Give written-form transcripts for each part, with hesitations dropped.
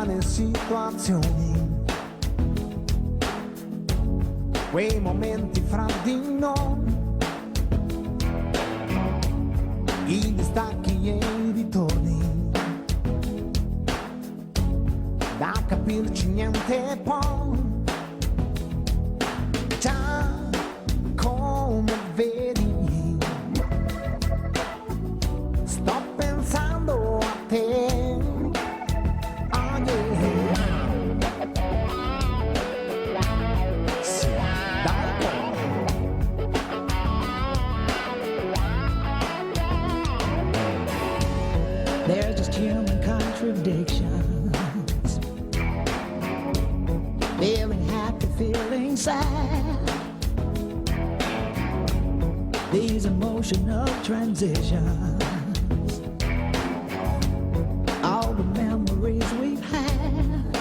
le situazioni, quei momenti fra di noi, i distacchi e i ritorni, da capirci niente poi. Già come vedi, sto pensando a te. Oh yeah. Sì, dai. There's just human contradictions, feeling happy, feeling sad. These emotional transitions, all the memories we've had.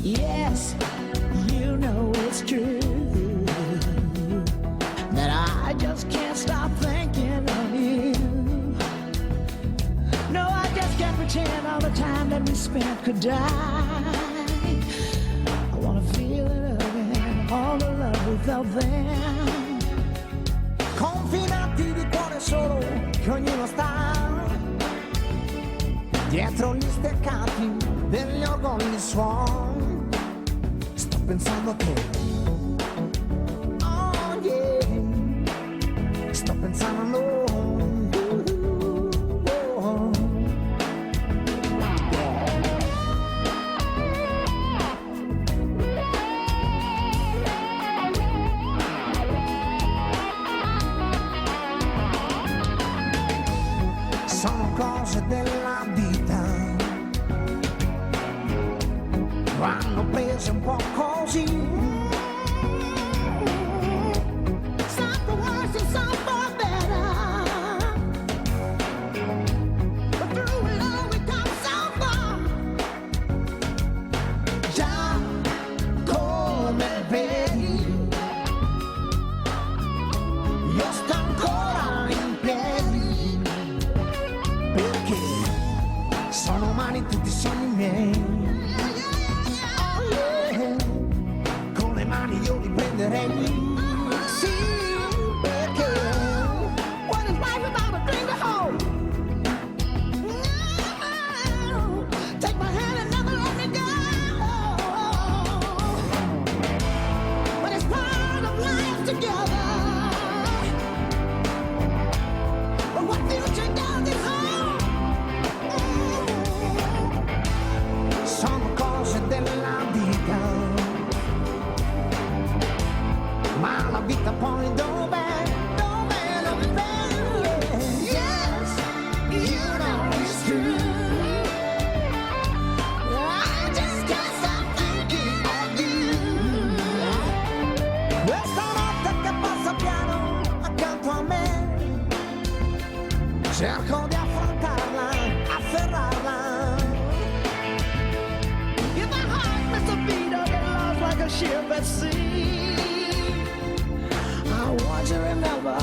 Yes, you know it's true that I just can't stop thinking of you. No, I just can't pretend all the time that we spent could die. I wanna feel it again, all the love we felt then. Confinati di cuore solo, che ognuno sta dietro gli steccati degli organi suoni. Sto pensando a te. Oh yeah. Sto pensando a noi. Sono cose della vita, vanno prese un po' così. Some for worse and some for better, but through it all we come so far. Già come vedi, io sto ancora in piedi, perché sono umani tutti i sogni miei. Oh yeah. Con le mani io li prenderei. Sì, perché what is life without a dream to hold? No. Take my hand and never let me go. But it's part of life together. But what future does it hold? Sono cose della vita, ma la vita poi dov'è? Dov'è? Dov'è? Yes, you know it's true. I just can't stop thinking of you. Questa notte che passa piano accanto a me, cerco di affrontarla, afferrarla. If my heart missed a beat or get lost like a ship at sea, I want you to remember